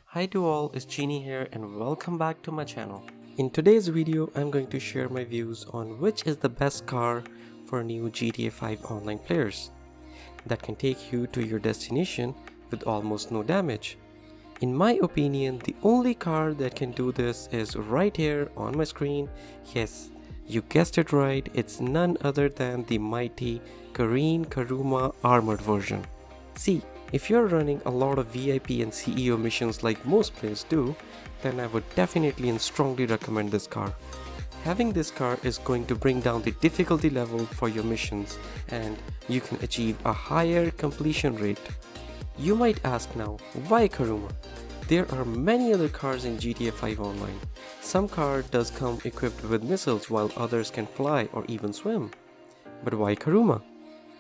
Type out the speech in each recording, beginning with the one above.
Hi to all, it's Genie here and welcome back to my channel. In today's video, I'm going to share my views on which is the best car for new GTA 5 online players that can take you to your destination with almost no damage. In my opinion, the only car that can do this is right here on my screen. Yes, you guessed it right, it's none other than the mighty Karin Karuma Armoured version. See, if you're running a lot of VIP and CEO missions like most players do, then I would definitely and strongly recommend this car. Having this car is going to bring down the difficulty level for your missions and you can achieve a higher completion rate. You might ask now, why Kuruma? There are many other cars in GTA 5 Online. Some car does come equipped with missiles while others can fly or even swim. But why Kuruma?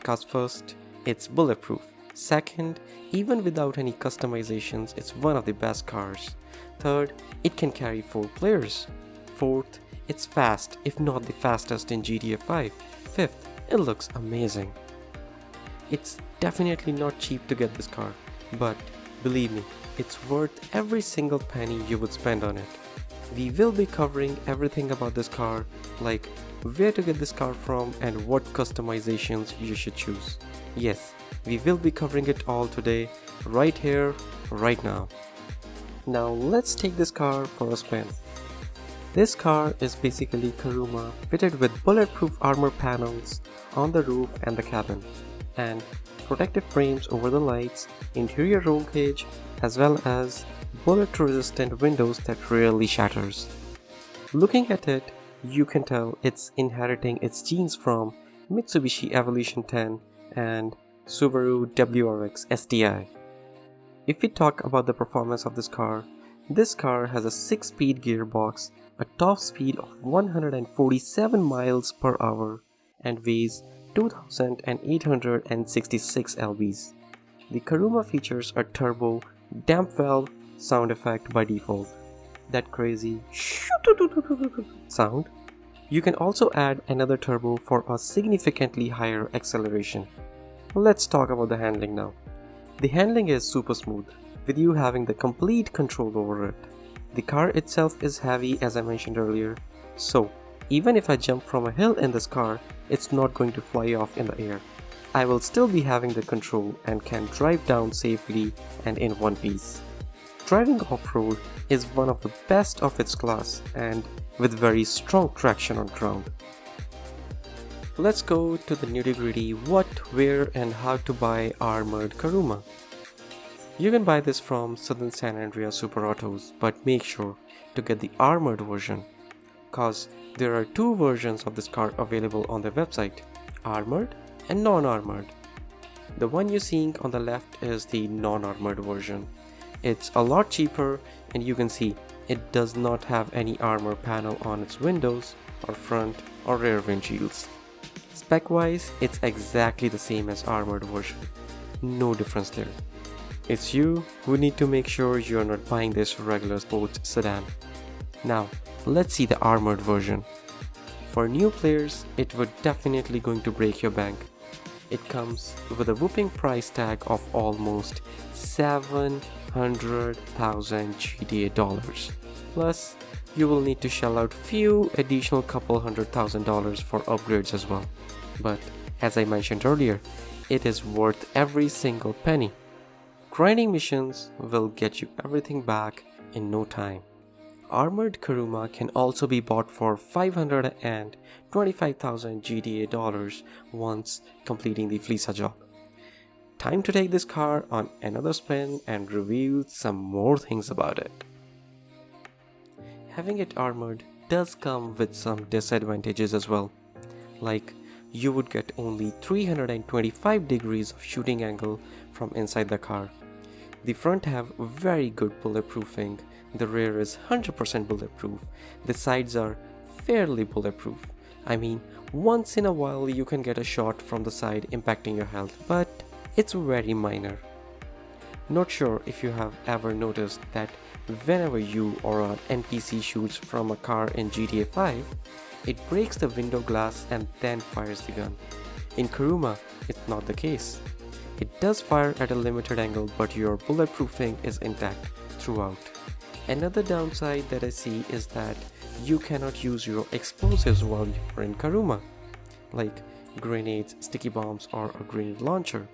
Cause first, it's bulletproof. Second, even without any customizations, it's one of the best cars. Third, it can carry 4 players. Fourth, it's fast, if not the fastest in GTA 5. Fifth, it looks amazing. It's definitely not cheap to get this car, but believe me, it's worth every single penny you would spend on it. We will be covering everything about this car, like where to get this car from and what customizations you should choose. Yes, we will be covering it all today, right here, right now. Now let's take this car for a spin. This car is basically Kuruma fitted with bulletproof armor panels on the roof and the cabin, and protective frames over the lights, interior roll cage, as well as bullet-resistant windows that rarely shatters. Looking at it, you can tell it's inheriting its genes from Mitsubishi Evolution 10 and Subaru WRX STI. If we talk about the performance of this car has a 6-speed gearbox, a top speed of 147 miles per hour, and weighs 2,866 lbs. The Kuruma features a turbo damp valve sound effect by default. That crazy sound. You can also add another turbo for a significantly higher acceleration. Let's talk about the handling now. The handling is super smooth, with you having the complete control over it. The car itself is heavy, as I mentioned earlier, so even if I jump from a hill in this car, it's not going to fly off in the air. I will still be having the control and can drive down safely and in one piece. Driving off-road is one of the best of its class and with very strong traction on ground. Let's go to the nitty-gritty what, where and how to buy Armoured Kuruma. You can buy this from Southern San Andreas Super Autos, but make sure to get the Armoured version, cause there are 2 versions of this car available on their website, Armoured and Non-Armoured. The one you're seeing on the left is the Non-Armoured version. It's a lot cheaper and you can see it does not have any armor panel on its windows or front or rear windshields. Spec wise, it's exactly the same as Armoured version. No difference there. It's you who need to make sure you're not buying this regular sports sedan. Now, let's see the Armoured version. For new players, it would definitely going to break your bank. It comes with a whopping price tag of almost $700,000 GTA dollars. Plus, you will need to shell out few additional couple $100,000 for upgrades as well. But as I mentioned earlier, it is worth every single penny. Grinding missions will get you everything back in no time. Armoured Kuruma can also be bought for $525,000 GTA dollars once completing the Flisa job. Time to take this car on another spin and review some more things about it. Having it armored does come with some disadvantages as well, like you would get only 325 degrees of shooting angle from inside the car. The front have very good bulletproofing, the rear is 100% bulletproof, the sides are fairly bulletproof. I mean, once in a while you can get a shot from the side impacting your health, but it's very minor. Not sure if you have ever noticed that whenever you or an NPC shoots from a car in GTA 5, It breaks the window glass and then fires the gun. In Kuruma, it's not the case. It does fire at a limited angle, but your bulletproofing is intact throughout. Another downside that I see is that you cannot use your explosives while you're in Kuruma, like grenades, sticky bombs, or a grenade launcher.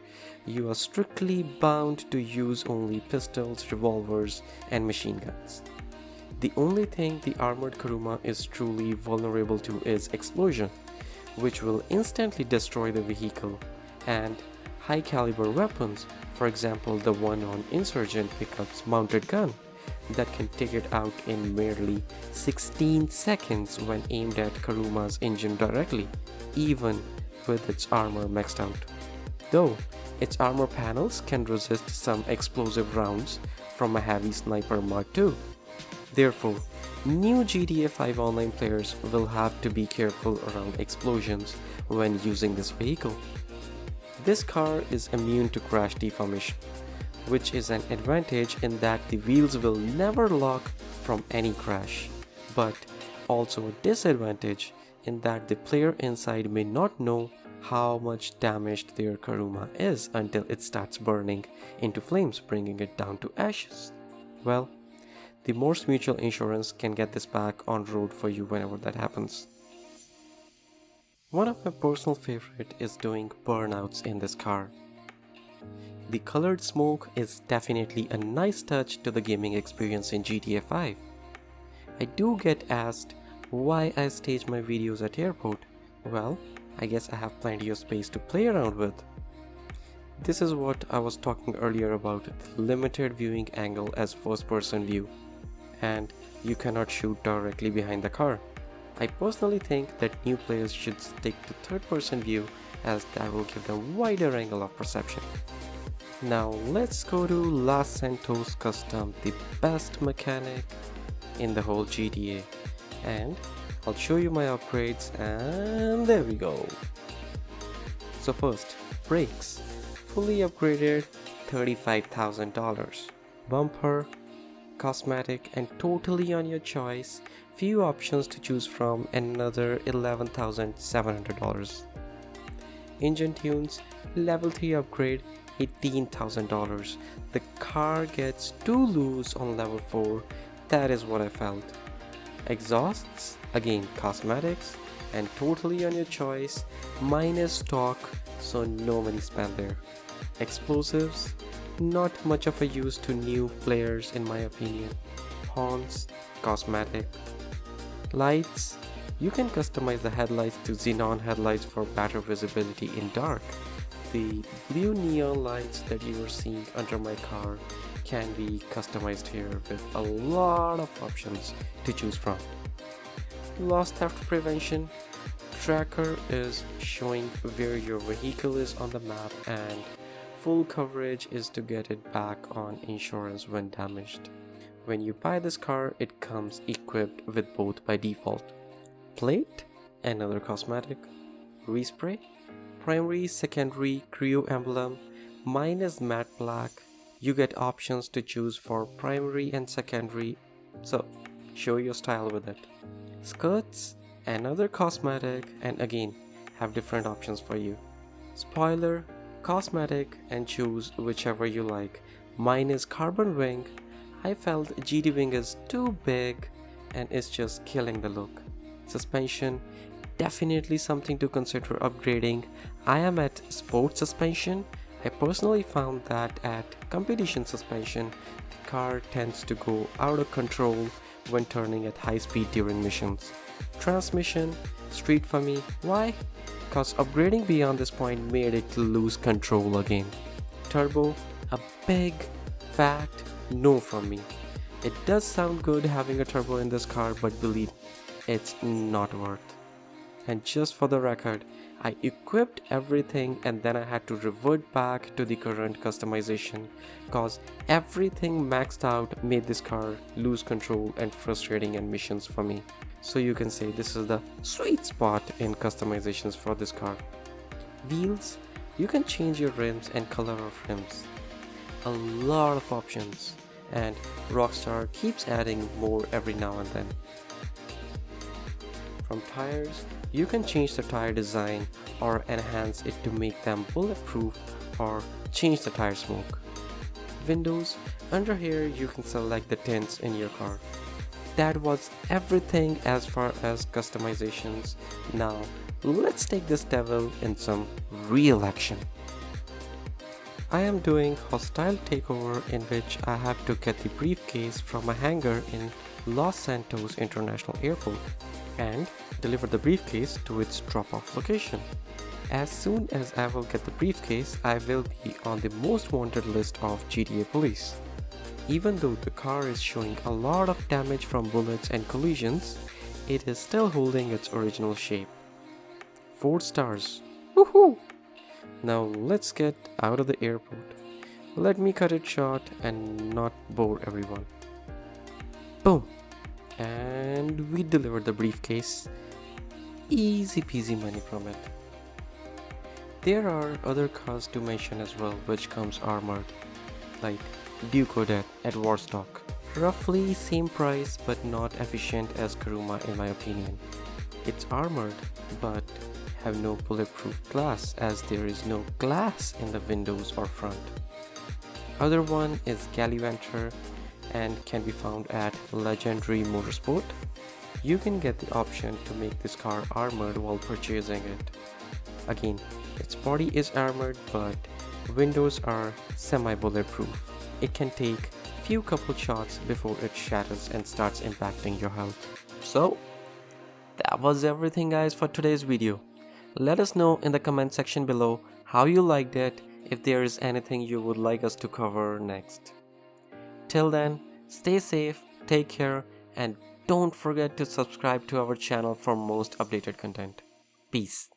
You are strictly bound to use only pistols, revolvers, and machine guns. The only thing the armored Kuruma is truly vulnerable to is explosion, which will instantly destroy the vehicle, and high caliber weapons, for example the one on Insurgent Pickup's mounted gun, that can take it out in merely 16 seconds when aimed at Kuruma's engine directly, even with its armor maxed out. Though, its armor panels can resist some explosive rounds from a heavy sniper Mark II. Therefore, new GTA 5 online players will have to be careful around explosions when using this vehicle. This car is immune to crash deformation, which is an advantage in that the wheels will never lock from any crash, but also a disadvantage in that the player inside may not know how much damaged their Kuruma is until it starts burning into flames, bringing it down to ashes. Well, the Morse Mutual Insurance can get this back on road for you whenever that happens. One of my personal favorite is doing burnouts in this car. The colored smoke is definitely a nice touch to the gaming experience in GTA 5. I do get asked why I stage my videos at airport. Well, I guess I have plenty of space to play around with. This is what I was talking earlier about, the limited viewing angle as first person view, and you cannot shoot directly behind the car. I personally think that new players should stick to third person view as that will give them wider angle of perception. Now let's go to Los Santos Custom, the best mechanic in the whole GTA, and I'll show you my upgrades, and there we go. So first, brakes, fully upgraded $35,000. Bumper, cosmetic and totally on your choice, few options to choose from, another $11,700. Engine tunes, level 3 upgrade, $18,000. The car gets too loose on level 4, that is what I felt. Exhausts, again cosmetics and totally on your choice, minus stock, so no money spent there. Explosives, not much of a use to new players in my opinion. Horns, cosmetic. Lights, you can customize the headlights to xenon headlights for better visibility in dark. The blue neon lights that you are seeing under my car can be customized here with a lot of options to choose from. Loss theft prevention, tracker is showing where your vehicle is on the map, and full coverage is to get it back on insurance when damaged. When you buy this car, it comes equipped with both by default. Plate, another cosmetic. Respray, primary, secondary, crew emblem, minus matte black. You get options to choose for primary and secondary, so show your style with it. Skirts, another cosmetic, and again have different options for you. Spoiler, cosmetic, and choose whichever you like. Mine is carbon wing. I felt GT wing is too big and it's just killing the look. Suspension, definitely something to consider upgrading. I am at sport suspension. I personally found that at competition suspension, the car tends to go out of control when turning at high speed during missions. Transmission, street for me. Why? Because upgrading beyond this point made it lose control again. Turbo, a big, fat no from me. It does sound good having a turbo in this car, but believe it's not worth. And just for the record, I equipped everything and then I had to revert back to the current customization because everything maxed out made this car lose control and frustrating in missions for me. So you can say this is the sweet spot in customizations for this car. Wheels, you can change your rims and color of rims. A lot of options, and Rockstar keeps adding more every now and then. From tires, you can change the tire design or enhance it to make them bulletproof or change the tire smoke. Windows, under here you can select the tints in your car. That was everything as far as customizations. Now let's take this devil in some real action. I am doing hostile takeover in which I have to get the briefcase from a hangar in Los Santos International Airport and deliver the briefcase to its drop-off location. As soon as I will get the briefcase, I will be on the most wanted list of GTA police. Even though the car is showing a lot of damage from bullets and collisions, it is still holding its original shape. 4 stars. Woohoo! Now let's get out of the airport. Let me cut it short and not bore everyone. Boom! And we delivered the briefcase. Easy peasy money from it. There are other cars to mention as well which comes armored, like Duke Death at Warstock. Roughly same price but not efficient as Kuruma in my opinion. It's armored but have no bulletproof glass as there is no glass in the windows or front. Other one is Gallivanter and can be found at Legendary Motorsport. You can get the option to make this car armored while purchasing it. Again, its body is armored but windows are semi-bulletproof. It can take few couple shots before it shatters and starts impacting your health. So, that was everything guys for today's video. Let us know in the comment section below how you liked it, if there is anything you would like us to cover next. Till then, stay safe, take care, and don't forget to subscribe to our channel for most updated content. Peace.